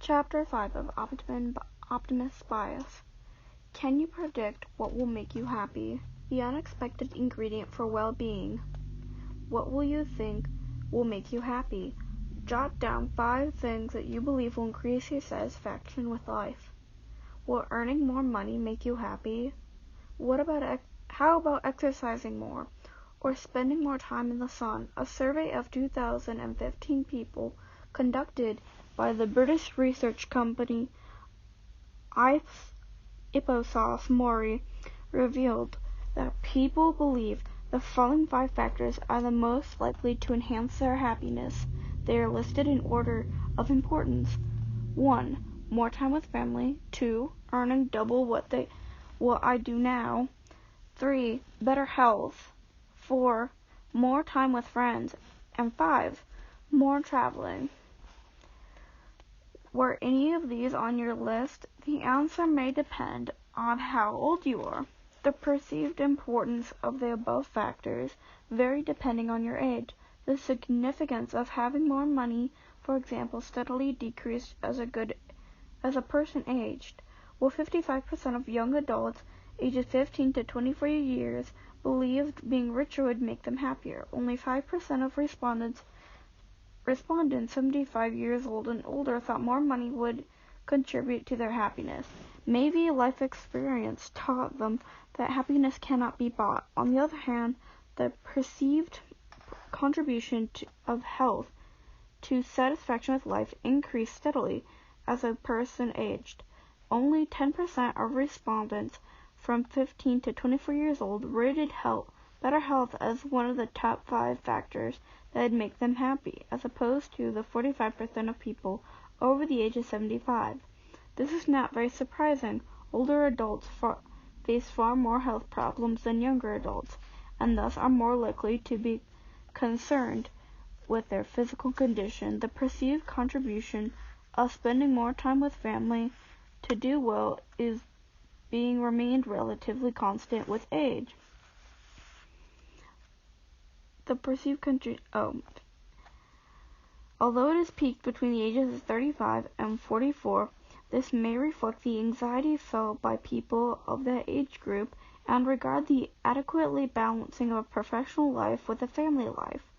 Chapter 5 of Optimism Bias. Can you predict what will make you happy? The unexpected ingredient for well-being. What will you think will make you happy? Jot down 5 things that you believe will increase your satisfaction with life. Will earning more money make you happy? How about exercising more or spending more time in the sun? A survey of 2015 people conducted by the British research company Ipsos Mori revealed that people believe the following 5 factors are the most likely to enhance their happiness. They are listed in order of importance. 1. More time with family. 2. Earning double what I do now. 3. Better health. 4. More time with friends. And 5. More traveling. Were any of these on your list? The answer may depend on how old you are. The perceived importance of the above factors vary depending on your age. The significance of having more money, for example, steadily decreased as a person aged, while 55% of young adults ages 15 to 24 years believed being richer would make them happier. Only 5% of respondents 75 years old and older thought more money would contribute to their happiness. Maybe life experience taught them that happiness cannot be bought. On the other hand, the perceived contribution of health to satisfaction with life increased steadily as a person aged. Only 10% of respondents from 15 to 24 years old rated better health as one of the top 5 factors that would make them happy, as opposed to the 45% of people over the age of 75. This is not very surprising. Older adults face far more health problems than younger adults, and thus are more likely to be concerned with their physical condition. The perceived contribution of spending more time with family to do well is being remained relatively constant with age. The perceived although it has peaked between the ages of 35 and 44, this may reflect the anxiety felt by people of that age group and regard the adequately balancing of a professional life with a family life.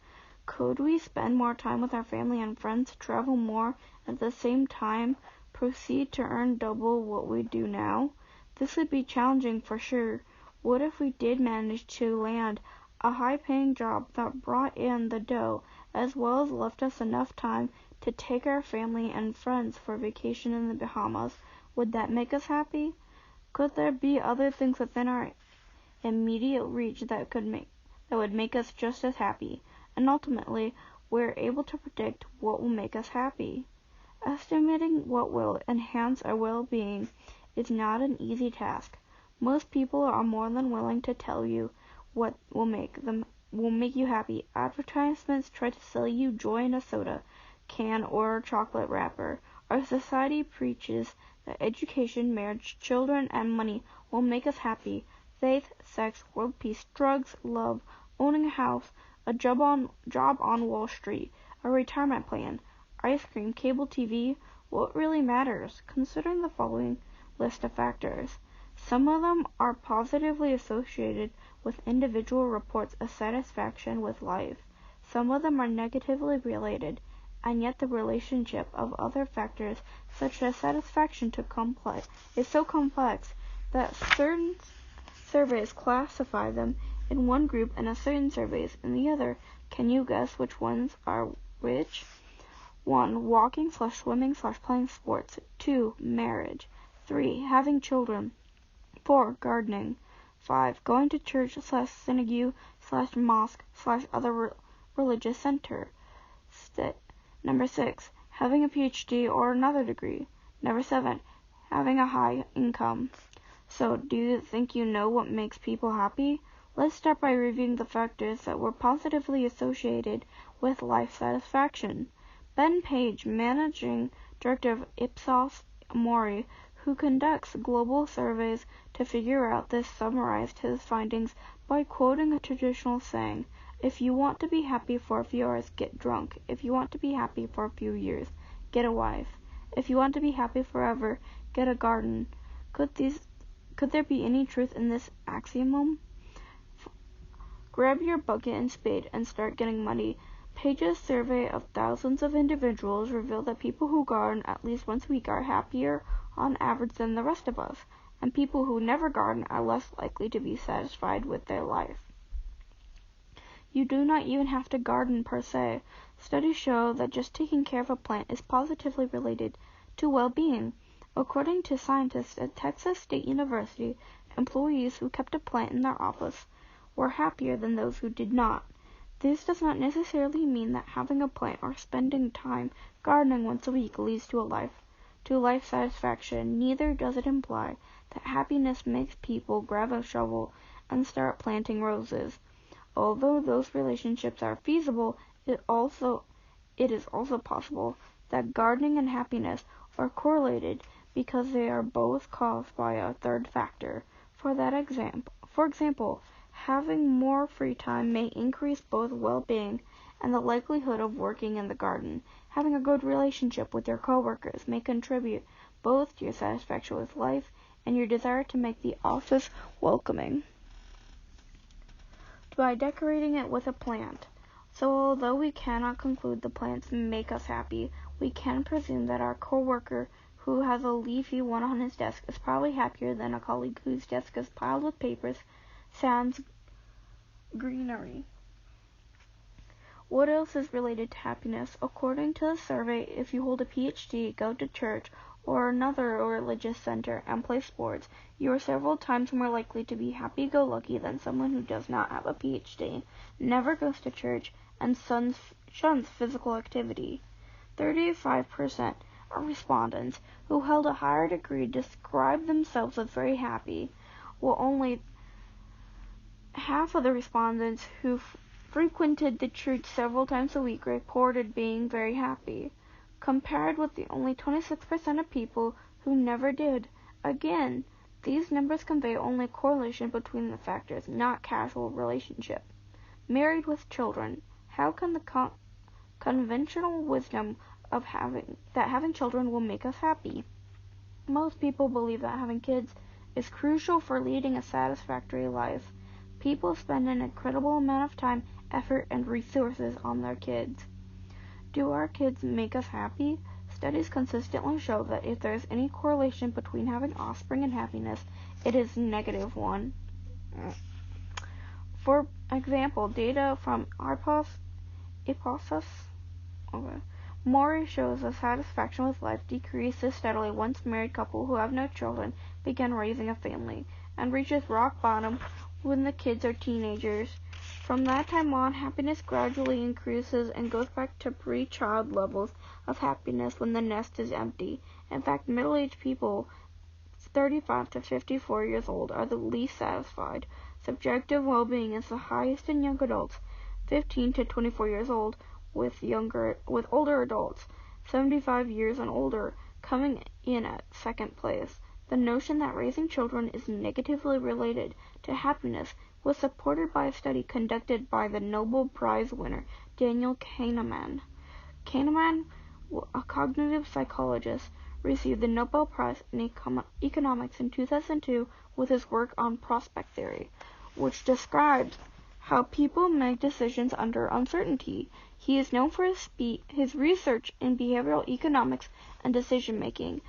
Could we spend more time with our family and friends, travel more, at the same time proceed to earn double what we do now? This would be challenging for sure. What if we did manage to land a high-paying job that brought in the dough, as well as left us enough time to take our family and friends for a vacation in the Bahamas? Would that make us happy? Could there be other things within our immediate reach that would make us just as happy? And ultimately, we're able to predict what will make us happy. Estimating what will enhance our well-being is not an easy task. Most people are more than willing to tell you what will make you happy. Advertisements try to sell you joy in a soda can or a chocolate wrapper. Our society preaches that education, marriage, children, and money will make us happy. Faith, sex, world peace, drugs, love, owning a house, a job on Wall Street, a retirement plan, ice cream, cable TV. What really matters? Considering the following list of factors. Some of them are positively associated with individual reports of satisfaction with life. Some of them are negatively related, and yet the relationship of other factors such as satisfaction is so complex that certain surveys classify them in one group and certain surveys in the other. Can you guess which ones are which? 1. Walking / swimming / playing sports. 2. Marriage. 3. Having children. 4. Gardening. 5. Going to church / synagogue / mosque / other religious center. Number 6. Having a PhD or another degree. Number 7. Having a high income. So, do you think you know what makes people happy? Let's start by reviewing the factors that were positively associated with life satisfaction. Ben Page, managing director of Ipsos Mori, who conducts global surveys to figure out this, summarized his findings by quoting a traditional saying, "If you want to be happy for a few hours, get drunk. If you want to be happy for a few years, get a wife. If you want to be happy forever, get a garden. Could there be any truth in this axiom? Grab your bucket and spade and start getting muddy. Page's survey of thousands of individuals revealed that people who garden at least once a week are happier on average than the rest of us, and people who never garden are less likely to be satisfied with their life. You do not even have to garden per se. Studies show that just taking care of a plant is positively related to well-being. According to scientists at Texas State University, employees who kept a plant in their office were happier than those who did not. This does not necessarily mean that having a plant or spending time gardening once a week leads to life satisfaction. Neither does it imply that happiness makes people grab a shovel and start planting roses. Although those relationships are feasible, it is also possible that gardening and happiness are correlated because they are both caused by a third factor. For example, having more free time may increase both well-being and the likelihood of working in the garden. Having a good relationship with your coworkers may contribute both to your satisfaction with life and your desire to make the office welcoming by decorating it with a plant. So although we cannot conclude the plants make us happy, we can presume that our coworker who has a leafy one on his desk is probably happier than a colleague whose desk is piled with papers, sans greenery. What else is related to happiness? According to the survey, if you hold a PhD, go to church or another religious center and play sports, you are several times more likely to be happy-go-lucky than someone who does not have a PhD, never goes to church, and shuns physical activity. 35% of respondents who held a higher degree described themselves as very happy, while only half of the respondents who frequented the church several times a week reported being very happy, compared with the only 26% of people who never did. Again, these numbers convey only correlation between the factors, not causal relationship. Married with children. How can the conventional wisdom of having children will make us happy? Most people believe that having kids is crucial for leading a satisfactory life. People spend an incredible amount of time, effort, and resources on their kids. Do our kids make us happy? Studies consistently show that if there is any correlation between having offspring and happiness, it is negative one. For example, data from Ipsos Maury shows that satisfaction with life decreases steadily once married couple who have no children begin raising a family, and reaches rock bottom when the kids are teenagers. From that time on, happiness gradually increases and goes back to pre-child levels of happiness when the nest is empty. In fact, middle-aged people 35 to 54 years old are the least satisfied. Subjective well-being is the highest in young adults 15 to 24 years old, with older adults 75 years and older coming in at second place. The notion that raising children is negatively related to happiness was supported by a study conducted by the Nobel Prize winner Daniel Kahneman. Kahneman, a cognitive psychologist, received the Nobel Prize in Economics in 2002 with his work on prospect theory, which describes how people make decisions under uncertainty. He is known for his research in behavioral economics and decision making,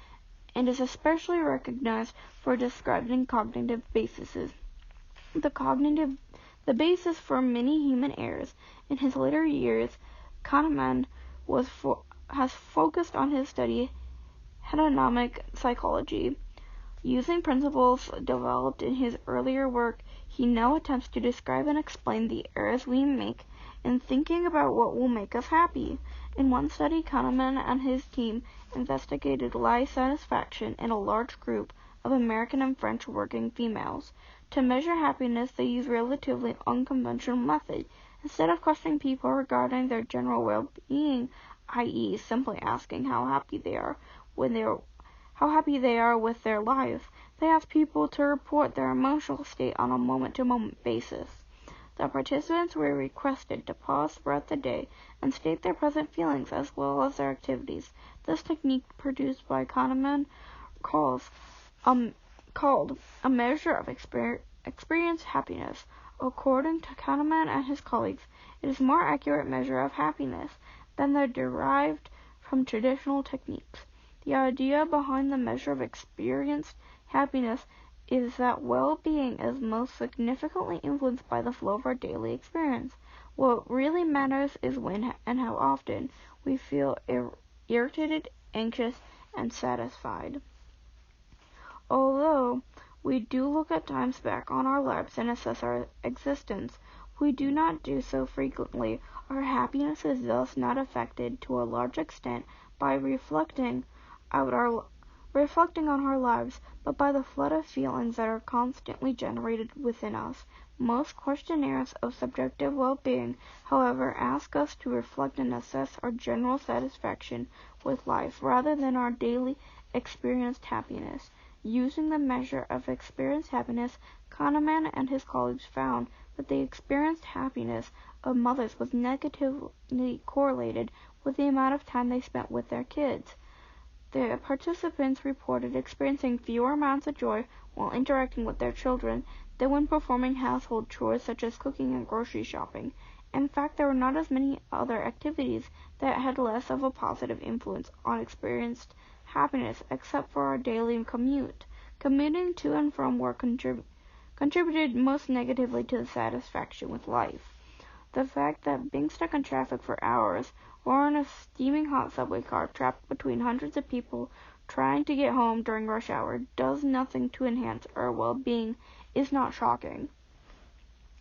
and is especially recognized for describing cognitive bases. The basis for many human errors. In his later years, Kahneman has focused on his study hedonic psychology. Using principles developed in his earlier work, he now attempts to describe and explain the errors we make in thinking about what will make us happy. In one study, Kahneman and his team investigated life satisfaction in a large group of American and French working females. To measure happiness, they used relatively unconventional method. Instead of questioning people regarding their general well-being, i.e., simply asking how happy they are with their life, they asked people to report their emotional state on a moment-to-moment basis. The participants were requested to pause throughout the day and state their present feelings as well as their activities. This technique, produced by Kahneman, called a measure of experienced happiness. According to Kahneman and his colleagues, it is a more accurate measure of happiness than the derived from traditional techniques. The idea behind the measure of experienced happiness is that well-being is most significantly influenced by the flow of our daily experience. What really matters is when and how often we feel irritated, anxious, and satisfied. Although we do look at times back on our lives and assess our existence, we do not do so frequently. Our happiness is thus not affected to a large extent by reflecting on our lives, but by the flood of feelings that are constantly generated within us. Most questionnaires of subjective well-being, however, ask us to reflect and assess our general satisfaction with life rather than our daily experienced happiness. Using the measure of experienced happiness, Kahneman and his colleagues found that the experienced happiness of mothers was negatively correlated with the amount of time they spent with their kids. The participants reported experiencing fewer amounts of joy while interacting with their children than when performing household chores such as cooking and grocery shopping. In fact, there were not as many other activities that had less of a positive influence on experienced happiness except for our daily commute. Commuting to and from work contributed most negatively to the satisfaction with life. The fact that being stuck in traffic for hours or in a steaming hot subway car trapped between hundreds of people trying to get home during rush hour does nothing to enhance our well-being is not shocking.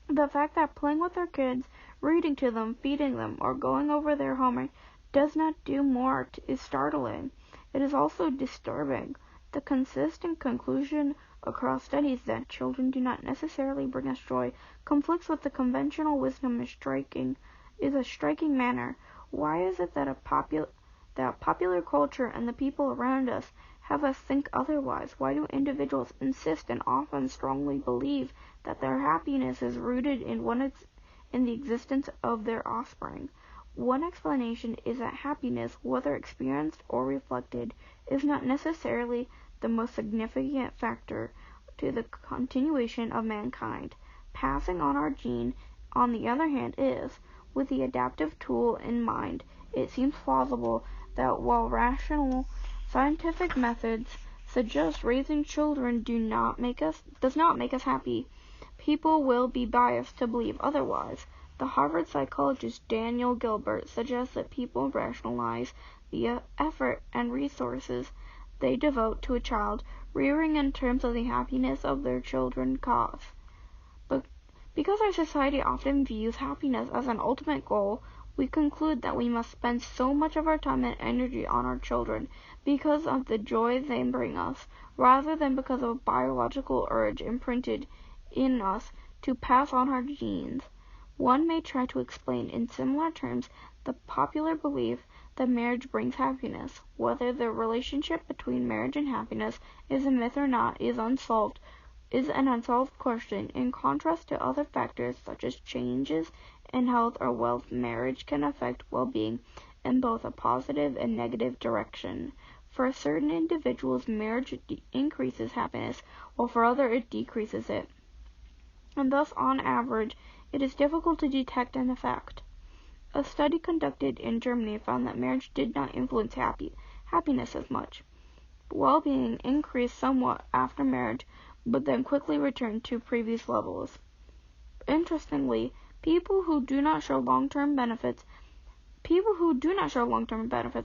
The fact that playing with our kids, reading to them, feeding them, or going over their homework does not do more is startling. It is also disturbing. The consistent conclusion across studies that children do not necessarily bring us joy conflicts with the conventional wisdom in a striking manner. Why is it that popular culture and the people around us have us think otherwise? Why do individuals insist and often strongly believe that their happiness is rooted in the existence of their offspring? One explanation is that happiness, whether experienced or reflected, is not necessarily the most significant factor to the continuation of mankind. Passing on our gene, on the other hand, is. With the adaptive tool in mind, it seems plausible that while rational scientific methods suggest raising children does not make us happy, people will be biased to believe otherwise. The Harvard psychologist Daniel Gilbert suggests that people rationalize the effort and resources they devote to a child rearing in terms of the happiness of their children cause. But because our society often views happiness as an ultimate goal, we conclude that we must spend so much of our time and energy on our children because of the joy they bring us, rather than because of a biological urge imprinted in us to pass on our genes. One may try to explain in similar terms the popular belief that marriage brings happiness. Whether the relationship between marriage and happiness is a myth or not is an unsolved question. In contrast to other factors such as changes in health or wealth, marriage can affect well-being in both a positive and negative direction. For certain individuals, marriage increases happiness, while for others it decreases it. And thus, on average, it is difficult to detect an effect. A study conducted in Germany found that marriage did not influence happiness as much. Well-being increased somewhat after marriage, but then quickly returned to previous levels. Interestingly, people who do not show long-term benefits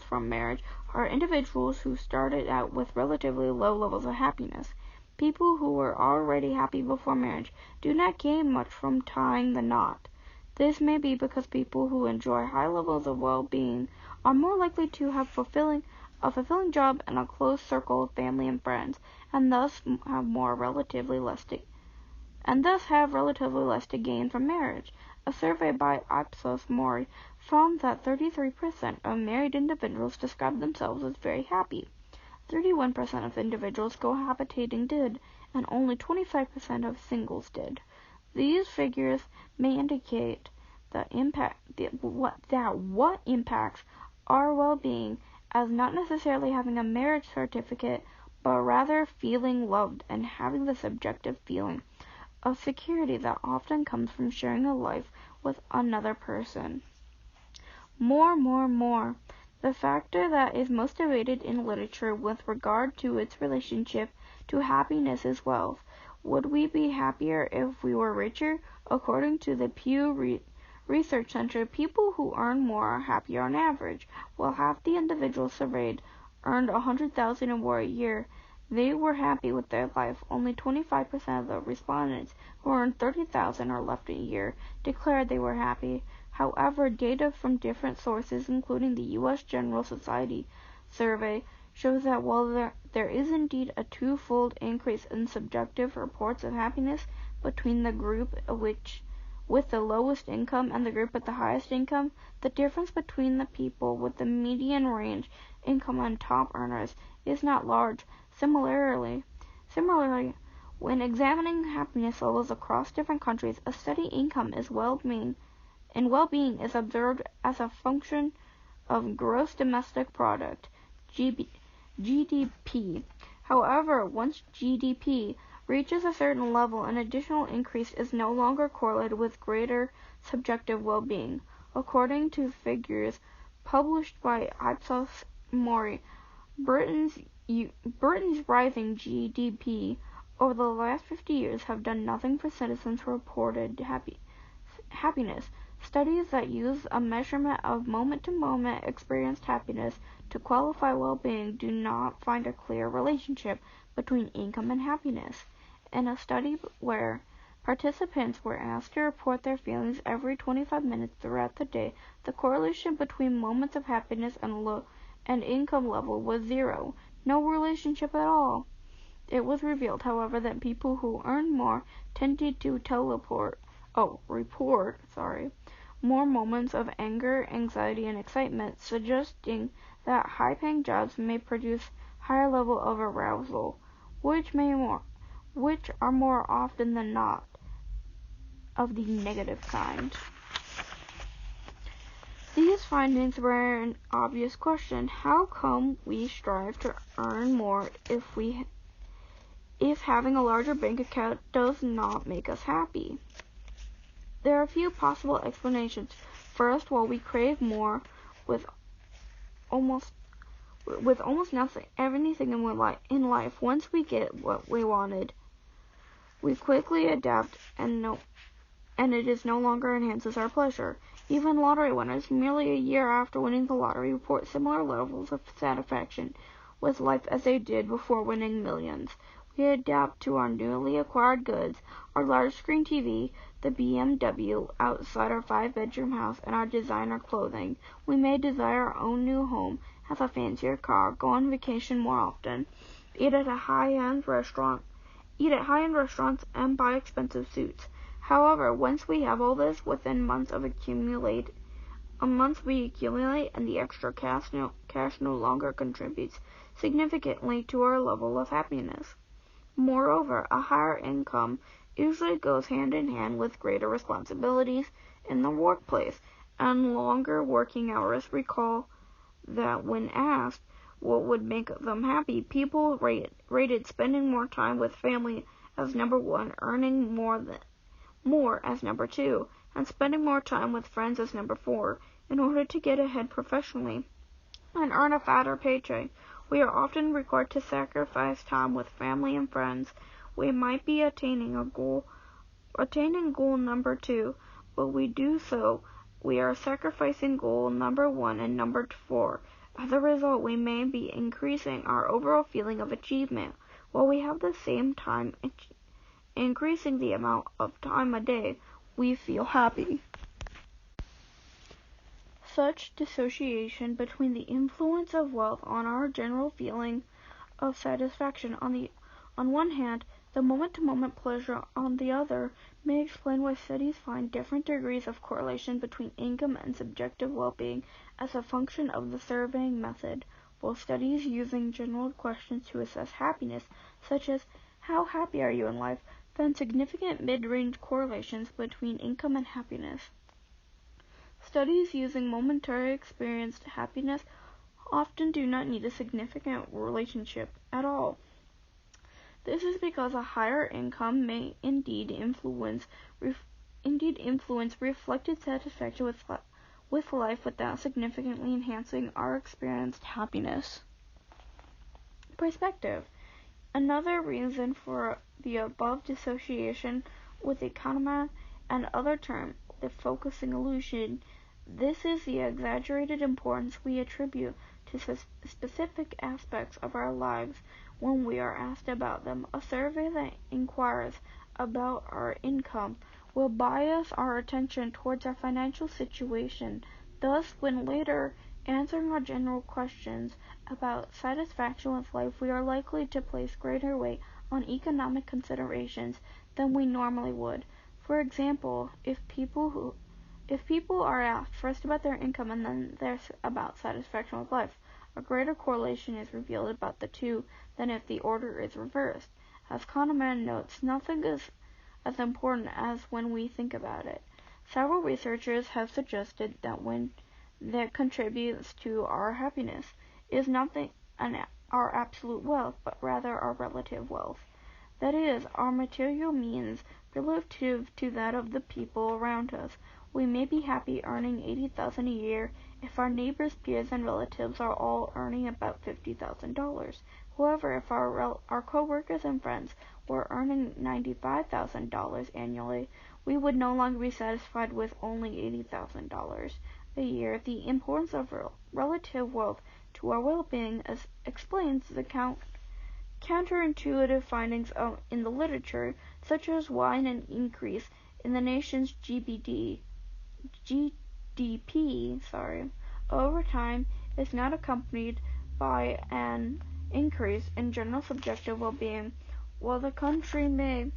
from marriage are individuals who started out with relatively low levels of happiness. People who were already happy before marriage do not gain much from tying the knot. This may be because people who enjoy high levels of well-being are more likely to have a fulfilling job and a close circle of family and friends, and thus have relatively less to gain from marriage. A survey by Ipsos Mori found that 33% of married individuals described themselves as very happy. 31% of individuals cohabitating did, and only 25% of singles did. These figures may indicate what impacts our well-being as not necessarily having a marriage certificate, but rather feeling loved and having the subjective feeling of security that often comes from sharing a life with another person. More. The factor that is most debated in literature with regard to its relationship to happiness is wealth. Would we be happier if we were richer? According to the Pew Research Center, people who earn more are happier on average. While half the individuals surveyed earned $100,000 or more a year, they were happy with their life. Only 25% of the respondents who earned $30,000 or less a year declared they were happy. However, data from different sources, including the U.S. General Society survey, shows that while there is indeed a twofold increase in subjective reports of happiness between the group with the lowest income and the group with the highest income, the difference between the people with the median range income and top earners is not large. Similarly, when examining happiness levels across different countries, a steady income and well-being is observed as a function of gross domestic product, GDP. However, once GDP reaches a certain level, an additional increase is no longer correlated with greater subjective well-being. According to figures published by Ipsos Mori, Britain's rising GDP over the last 50 years have done nothing for citizens' reported happiness. Studies that use a measurement of moment-to-moment experienced happiness to qualify well-being do not find a clear relationship between income and happiness. In a study where participants were asked to report their feelings every 25 minutes throughout the day, the correlation between moments of happiness and income level was zero. No relationship at all. It was revealed, however, that people who earned more tended to report more moments of anger, anxiety, and excitement, suggesting that high-paying jobs may produce higher level of arousal, which are more often than not of the negative kind. These findings raise an obvious question: how come we strive to earn more if having a larger bank account does not make us happy? There are a few possible explanations. First, while we crave more with almost anything in life, once we get what we wanted, we quickly adapt and it is no longer enhances our pleasure. Even lottery winners, merely a year after winning the lottery, report similar levels of satisfaction with life as they did before winning millions. We adapt to our newly acquired goods, our large screen TV, the BMW outside our 5-bedroom house, and our designer clothing. We may desire our own new home, have a fancier car, go on vacation more often, eat at high-end restaurants, and buy expensive suits. However, once we have all this, within months we accumulate, and the extra cash no longer contributes significantly to our level of happiness. Moreover, a higher income usually goes hand in hand with greater responsibilities in the workplace and longer working hours. Recall that when asked what would make them happy, people rated spending more time with family as number one, earning more as number two, and spending more time with friends as number 4. In order to get ahead professionally and earn a fatter paycheck, we are often required to sacrifice time with family and friends. We might be attaining goal number 2, but we are sacrificing goal number 1 and number 4. As a result, we may be increasing our overall feeling of achievement, while we have the same time increasing the amount of time a day we feel happy. Such dissociation between the influence of wealth on our general feeling of satisfaction on one hand, the moment-to-moment pleasure on the other, may explain why studies find different degrees of correlation between income and subjective well-being as a function of the surveying method, while studies using general questions to assess happiness, such as "How happy are you in life?" found significant mid-range correlations between income and happiness. Studies using momentary experienced happiness often do not need a significant relationship at all. This is because a higher income may indeed influence reflected satisfaction with life without significantly enhancing our experienced happiness. Perspective. Another reason for the above dissociation with economy and other term, the focusing illusion. This is the exaggerated importance we attribute to specific aspects of our lives when we are asked about them. A survey that inquires about our income will bias our attention towards our financial situation. Thus, when later answering our general questions about satisfaction with life, we are likely to place greater weight on economic considerations than we normally would. For example, if people are asked first about their income and then about satisfaction with life, a greater correlation is revealed about the two than if the order is reversed. As Kahneman notes, nothing is as important as when we think about it. Several researchers have suggested that contributes to our happiness is nothing our absolute wealth, but rather our relative wealth. That is, our material means relative to that of the people around us. We may be happy earning $80,000 a year if our neighbors, peers, and relatives are all earning about $50,000. However, if our co-workers and friends were earning $95,000 annually, we would no longer be satisfied with only $80,000 a year. The importance of relative wealth to our well-being explains the counterintuitive findings in the literature, such as why an increase in the nation's GDP over time is not accompanied by an increase in general subjective well-being. While the country may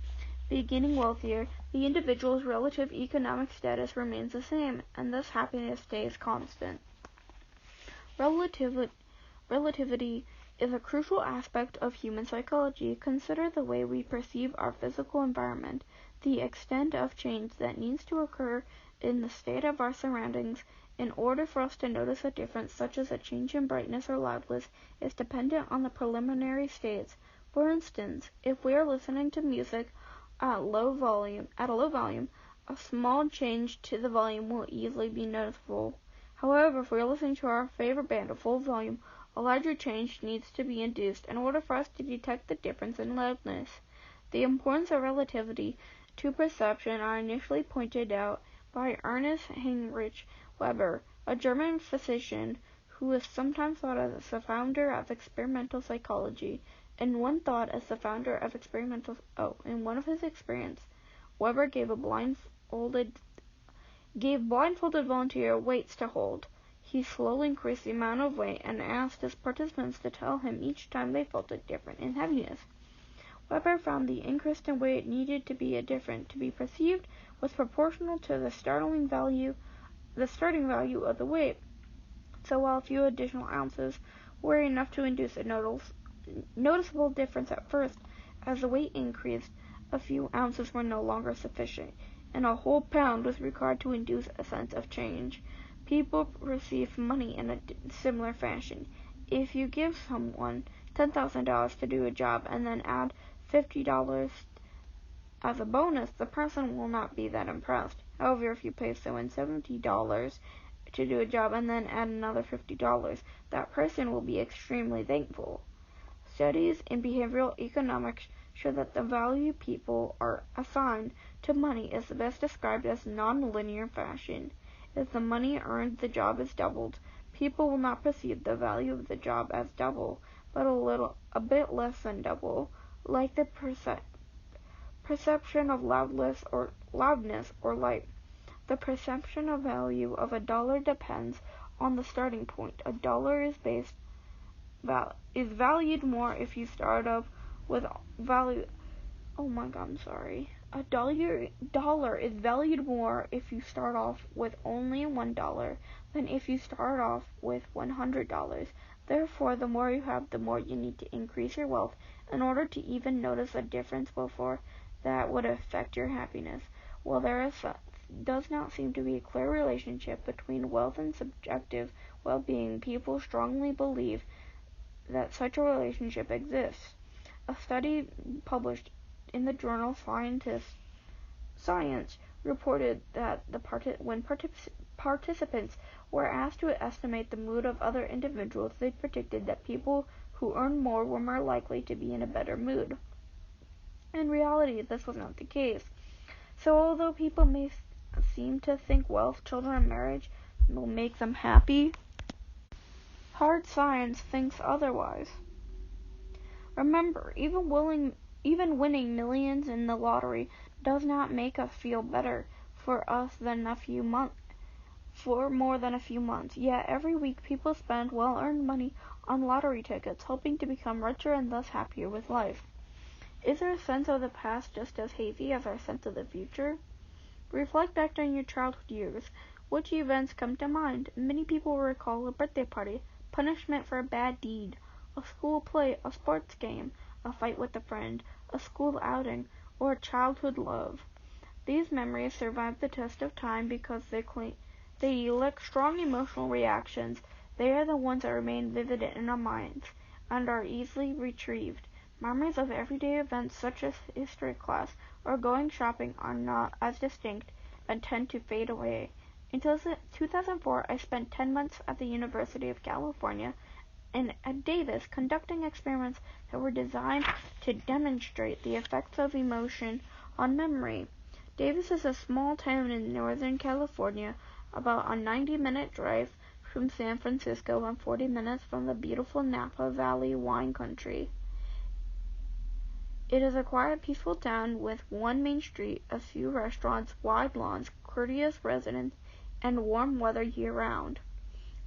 be getting wealthier, the individual's relative economic status remains the same, and thus happiness stays constant. Relativity is a crucial aspect of human psychology. Consider the way we perceive our physical environment. The extent of change that needs to occur in the state of our surroundings in order for us to notice a difference, such as a change in brightness or loudness, is dependent on the preliminary states. For instance, if we are listening to music at a low volume, a small change to the volume will easily be noticeable. However, if we are listening to our favorite band at full volume, a larger change needs to be induced in order for us to detect the difference in loudness. The importance of relativity to perception are initially pointed out by Ernst Heinrich Weber, a German physician who is sometimes thought of as the founder of experimental psychology. In one of his experiments, Weber gave blindfolded volunteer weights to hold. He slowly increased the amount of weight and asked his participants to tell him each time they felt a difference in heaviness. Weber found the increase in weight needed to be different to be perceived was proportional to the starting value of the weight. So while a few additional ounces were enough to induce a noticeable difference at first, as the weight increased, a few ounces were no longer sufficient, and a whole pound was required to induce a sense of change. People perceive money in a similar fashion. If you give someone $10,000 to do a job and then add $50 as a bonus, the person will not be that impressed. However, if you pay someone $70 to do a job and then add another $50, that person will be extremely thankful. Studies in behavioral economics show that the value people are assigned to money is best described as non-linear fashion. If the money earned the job is doubled, people will not perceive the value of the job as double, but a bit less than double, like the perception of loudness or light. The perception of value of a dollar depends on the starting point. A dollar is valued more if you start off with value. Oh my God, I'm sorry. A dollar is valued more if you start off with only $1 than if you start off with $100. Therefore, the more you have, the more you need to increase your wealth in order to even notice a difference before that would affect your happiness. While does not seem to be a clear relationship between wealth and subjective well-being, people strongly believe that such a relationship exists. A study published in the journal Science reported that when participants were asked to estimate the mood of other individuals, they predicted that people who earned more were more likely to be in a better mood. In reality, this was not the case. So although people may seem to think wealth, children, and marriage will make them happy, hard science thinks otherwise. Remember, even winning millions in the lottery does not make us feel better for more than a few months. Yet every week people spend well-earned money on lottery tickets, hoping to become richer and thus happier with life. Is our sense of the past just as hazy as our sense of the future? Reflect back on your childhood years. Which events come to mind? Many people recall a birthday party, punishment for a bad deed, a school play, a sports game, a fight with a friend, a school outing, or a childhood love. These memories survive the test of time because they elicit strong emotional reactions. They are the ones that remain vivid in our minds and are easily retrieved. Memories of everyday events such as history class or going shopping are not as distinct and tend to fade away. In 2004, I spent 10 months at the University of California at Davis conducting experiments that were designed to demonstrate the effects of emotion on memory. Davis is a small town in Northern California, about a 90-minute drive from San Francisco and 40 minutes from the beautiful Napa Valley wine country. It is a quiet, peaceful town with one main street, a few restaurants, wide lawns, courteous residents, and warm weather year-round.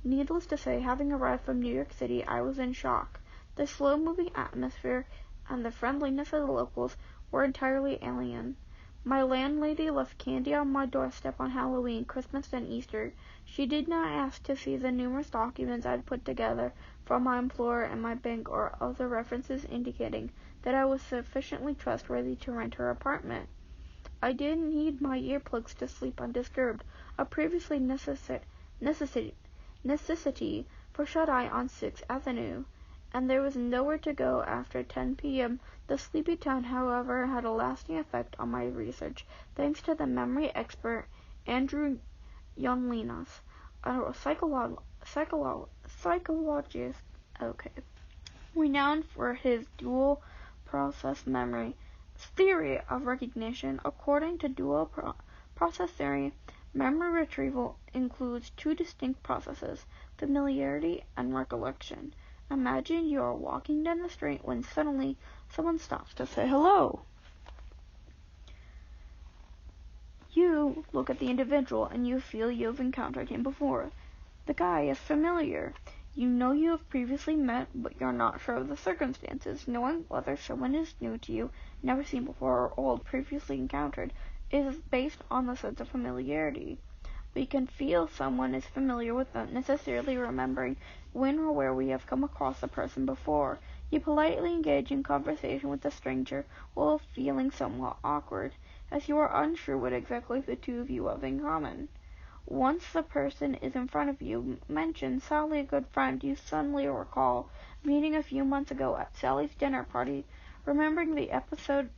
Needless to say, having arrived from New York City, I was in shock. The slow-moving atmosphere and the friendliness of the locals were entirely alien. My landlady left candy on my doorstep on Halloween, Christmas, and Easter. She did not ask to see the numerous documents I had put together from my employer and my bank or other references indicating that I was sufficiently trustworthy to rent her apartment. I didn't need my earplugs to sleep undisturbed, a previously necessity for shut-eye on 6th Avenue, and there was nowhere to go after 10 p.m. The sleepy town, however, had a lasting effect on my research, thanks to the memory expert Andrew Yonlinas, a psychologist, renowned for his dual process memory theory of recognition. According to dual process theory, memory retrieval includes two distinct processes, familiarity and recollection. Imagine you are walking down the street when suddenly someone stops to say hello. You look at the individual and you feel you have encountered him before. The guy is familiar. You know you have previously met, but you're not sure of the circumstances. Knowing whether someone is new to you, never seen before, or old, previously encountered, is based on the sense of familiarity. We can feel someone is familiar without necessarily remembering when or where we have come across the person before. You politely engage in conversation with a stranger while feeling somewhat awkward, as you are unsure what exactly the two of you have in common. Once the person is in front of you, mention Sally, a good friend, you suddenly recall meeting a few months ago at Sally's dinner party, remembering the episodic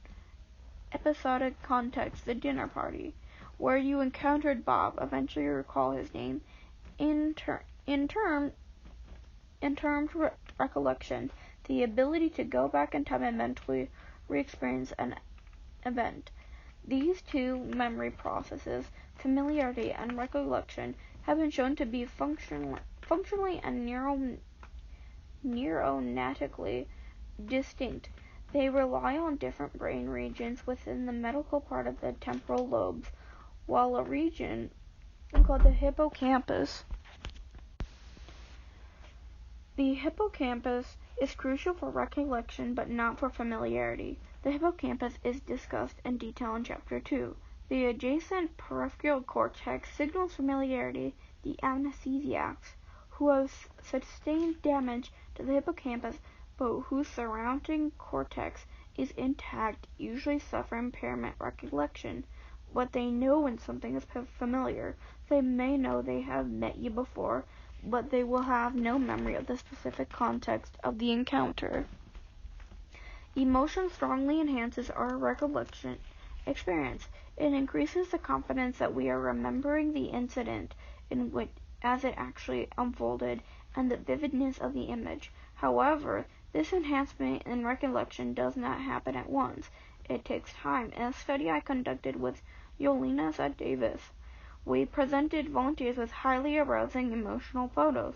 context, the dinner party, where you encountered Bob, eventually recall his name. In termed recollection, the ability to go back in time and mentally re-experience an event. These two memory processes, familiarity and recollection, have been shown to be functionally and neuronatically distinct. They rely on different brain regions within the medial part of the temporal lobes, while a region called the hippocampus. The hippocampus is crucial for recollection but not for familiarity. The hippocampus is discussed in detail in Chapter 2. The adjacent prefrontal cortex signals familiarity. The amnesiacs, who have sustained damage to the hippocampus but whose surrounding cortex is intact usually suffer impairment recollection, but they know when something is familiar. They may know they have met you before, but they will have no memory of the specific context of the encounter. Emotion strongly enhances our recollection experience. It increases the confidence that we are remembering the incident in which as it actually unfolded and the vividness of the image. However, this enhancement in recollection does not happen at once. It takes time. In a study I conducted with Yolina at Davis, we presented volunteers with highly arousing emotional photos,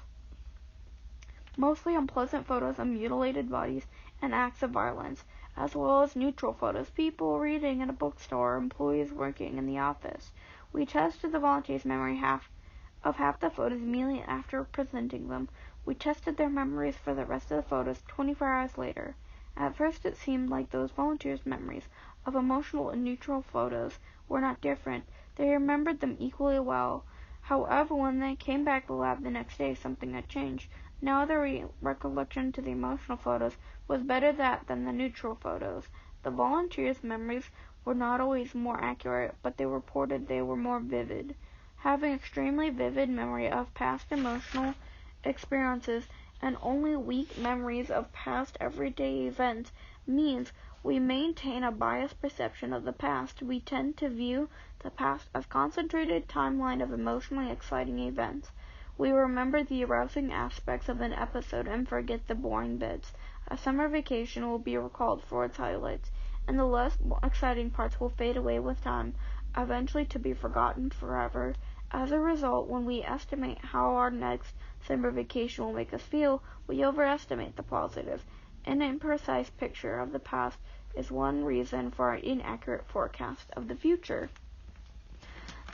mostly unpleasant photos of mutilated bodies and acts of violence, as well as neutral photos, people reading in a bookstore, employees working in the office. We tested the volunteers' memory of half the photos immediately after presenting them. We tested their memories for the rest of the photos 24 hours later. At first it seemed like those volunteers' memories of emotional and neutral photos were not different. They remembered them equally well. However, when they came back to the lab the next day, something had changed. Now their recollection to the emotional photos was better than the neutral photos. The volunteers' memories were not always more accurate, but they reported they were more vivid. Having extremely vivid memory of past emotional experiences and only weak memories of past everyday events means we maintain a biased perception of the past. We tend to view the past as a concentrated timeline of emotionally exciting events. We remember the arousing aspects of an episode and forget the boring bits. A summer vacation will be recalled for its highlights, and the less exciting parts will fade away with time, eventually to be forgotten forever. As a result, when we estimate how our next summer vacation will make us feel, we overestimate the positive. An imprecise picture of the past is one reason for our inaccurate forecast of the future.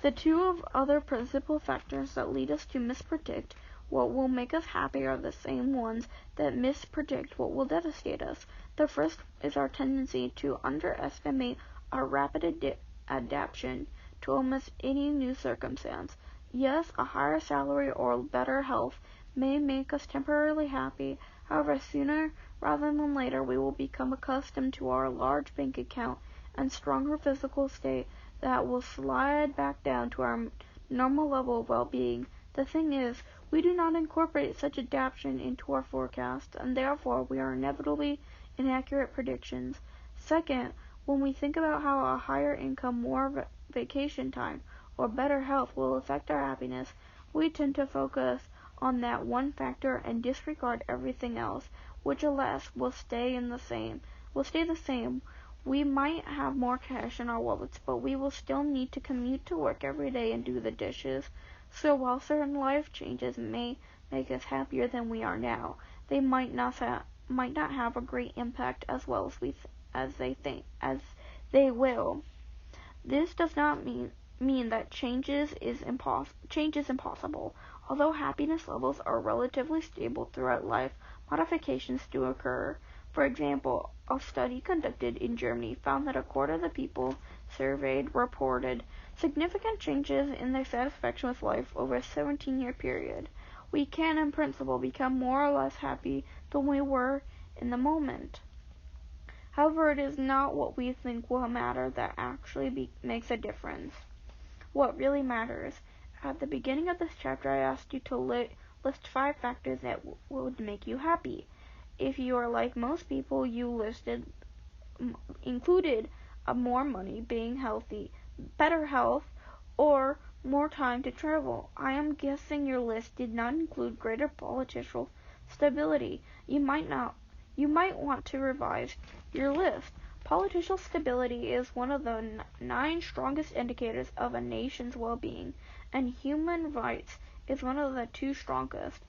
The two other principal factors that lead us to mispredict what will make us happy are the same ones that mispredict what will devastate us. The first is our tendency to underestimate our rapid adaptation to almost any new circumstance. Yes, a higher salary or better health may make us temporarily happy. However, sooner rather than later, we will become accustomed to our large bank account and stronger physical state that will slide back down to our normal level of well-being. The thing is, we do not incorporate such adaptation into our forecasts, and therefore we are inevitably inaccurate predictions. Second, when we think about how a higher income, more vacation time, or better health will affect our happiness, we tend to focus on that one factor and disregard everything else, which alas will stay the same. We might have more cash in our wallets, but we will still need to commute to work every day and do the dishes. So while certain life changes may make us happier than we are now, they might not have a great impact as well as they will. This does not mean that change is impossible. Although happiness levels are relatively stable throughout life, modifications do occur. For example, a study conducted in Germany found that a quarter of the people surveyed reported significant changes in their satisfaction with life over a 17-year period. We can, in principle, become more or less happy than we were in the moment. However, it is not what we think will matter that actually makes a difference. What really matters. At the beginning of this chapter, I asked you to list 5 factors that would make you happy. If you are like most people, you included more money, being healthy, better health, or more time to travel. I am guessing your list did not include greater political stability. You might want to revise your list. Political stability is one of the 9 strongest indicators of a nation's well-being, and human rights is one of the 2 strongest.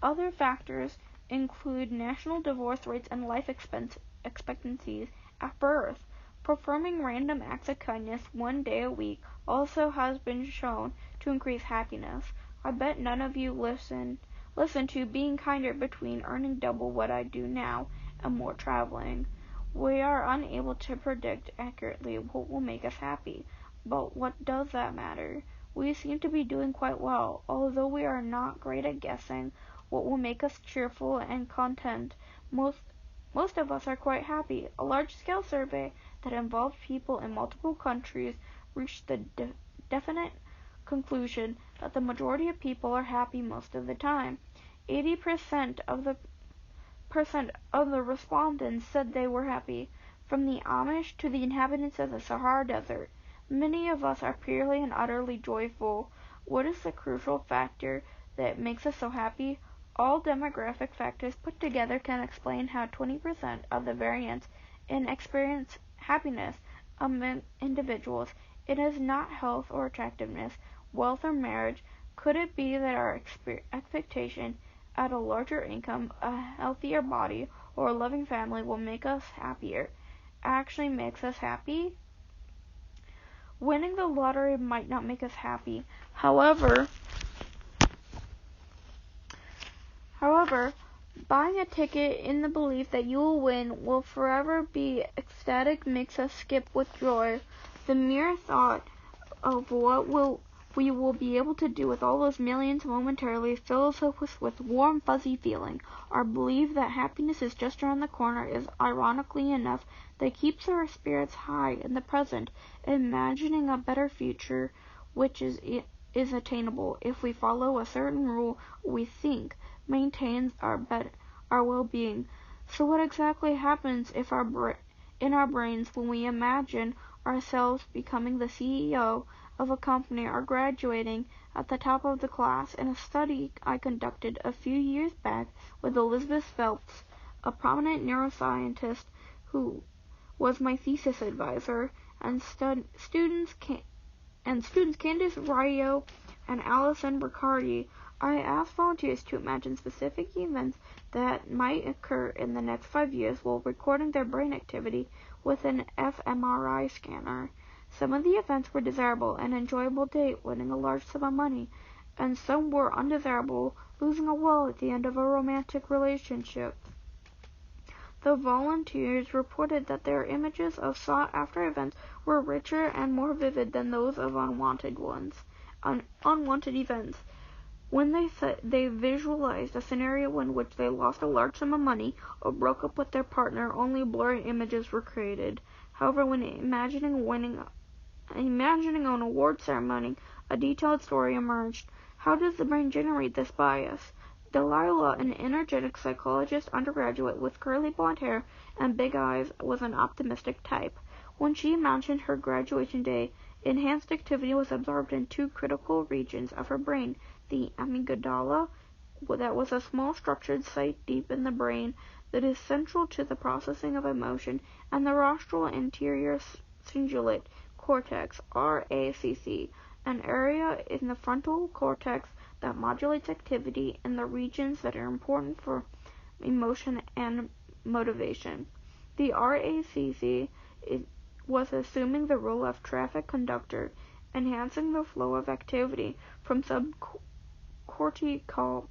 Other factors include national divorce rates and life expectancies at birth. Performing random acts of kindness 1 day a week also has been shown to increase happiness. I bet none of you listen to being kinder between earning double what I do now and more traveling. We are unable to predict accurately what will make us happy, but what does that matter? We seem to be doing quite well, although we are not great at guessing what will make us cheerful and content. Most of us are quite happy. A large-scale survey that involved people in multiple countries reached the definite conclusion that the majority of people are happy most of the time. 80% of the respondents said they were happy, from the Amish to the inhabitants of the Sahara Desert. Many of us are purely and utterly joyful. What is the crucial factor that makes us so happy? All demographic factors put together can explain how 20% of the variance in experience happiness among individuals. It is not health or attractiveness, wealth or marriage. Could it be that our expectation at a larger income, a healthier body, or a loving family will make us happier? Actually makes us happy? Winning the lottery might not make us happy. However, buying a ticket in the belief that you will win will forever be ecstatic makes us skip with joy. The mere thought of what we will be able to do with all those millions momentarily fills us with warm, fuzzy feeling. Our belief that happiness is just around the corner is, ironically enough, that keeps our spirits high in the present, imagining a better future which is attainable if we follow a certain rule we think maintains our well-being. So what exactly happens if in our brains when we imagine ourselves becoming the CEO of a company or graduating at the top of the class? In a study I conducted a few years back with Elizabeth Phelps, a prominent neuroscientist who was my thesis advisor, and students Candice Rio and Allison Riccardi, I asked volunteers to imagine specific events that might occur in the next 5 years while recording their brain activity with an fMRI scanner. Some of the events were desirable, an enjoyable date, winning a large sum of money, and some were undesirable, losing a will at the end of a romantic relationship. The volunteers reported that their images of sought-after events were richer and more vivid than those of unwanted events. When they visualized a scenario in which they lost a large sum of money or broke up with their partner, only blurry images were created. However, when imagining an award ceremony, a detailed story emerged. How does the brain generate this bias? Delilah, an energetic psychologist undergraduate with curly blonde hair and big eyes, was an optimistic type. When she imagined her graduation day, enhanced activity was observed in two critical regions of her brain: the amygdala, that was a small structured site deep in the brain that is central to the processing of emotion, and the rostral anterior cingulate cortex, RACC, an area in the frontal cortex that modulates activity in the regions that are important for emotion and motivation. The RACC was assuming the role of traffic conductor, enhancing the flow of activity from subcortical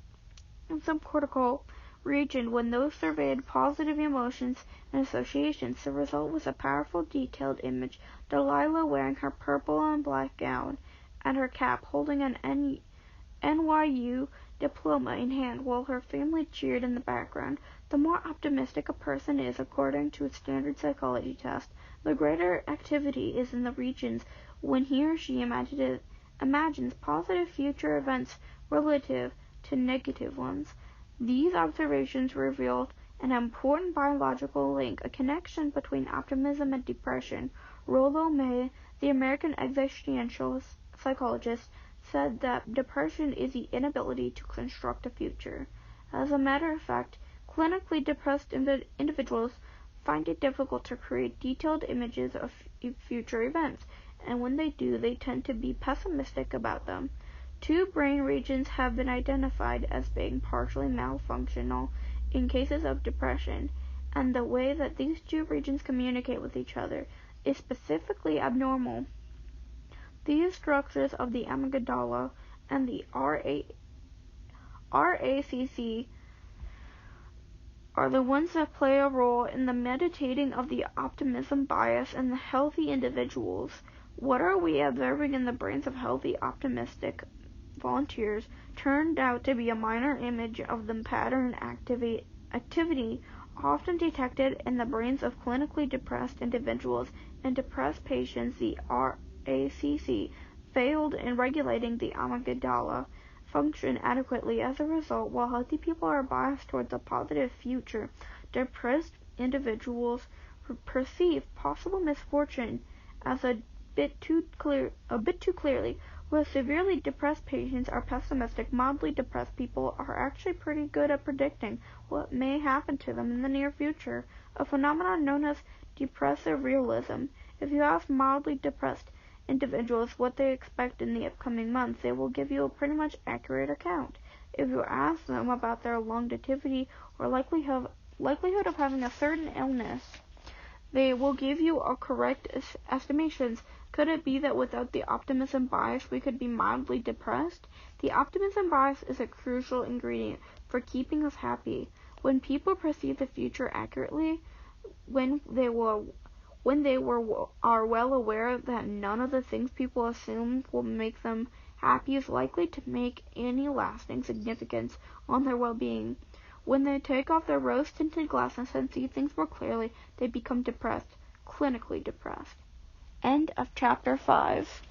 region when those surveyed positive emotions and associations. The result was a powerful, detailed image: Delilah wearing her purple and black gown and her cap, holding an NYU diploma in hand, while her family cheered in the background. The more optimistic a person is, according to a standard psychology test, the greater activity is in the regions when he or she imagines positive future events relative to negative ones. These observations revealed an important biological link, a connection between optimism and depression. Rollo May, the American existential psychologist, said that depression is the inability to construct a future. As a matter of fact, clinically depressed individuals find it difficult to create detailed images of future events, and when they do, they tend to be pessimistic about them. Two brain regions have been identified as being partially malfunctional in cases of depression, and the way that these two regions communicate with each other is specifically abnormal. These structures of the amygdala and the RACC are the ones that play a role in the meditating of the optimism bias in the healthy individuals. What are we observing in the brains of healthy, optimistic volunteers turned out to be a minor image of the pattern activity often detected in the brains of clinically depressed individuals. In depressed patients, the RACC failed in regulating the amygdala function adequately. As a result, while healthy people are biased towards a positive future, depressed individuals perceive possible misfortune as a bit too clearly. Where severely depressed patients are pessimistic, mildly depressed people are actually pretty good at predicting what may happen to them in the near future, a phenomenon known as depressive realism. If you ask mildly depressed individuals what they expect in the upcoming months, they will give you a pretty much accurate account. If you ask them about their longevity or likelihood of having a certain illness, they will give you a correct estimations. Could it be that without the optimism bias we could be mildly depressed? The optimism bias is a crucial ingredient for keeping us happy. When people perceive the future accurately, when they are well aware that none of the things people assume will make them happy is likely to make any lasting significance on their well-being. When they take off their rose-tinted glasses and see things more clearly, they become depressed, clinically depressed. End of chapter 5.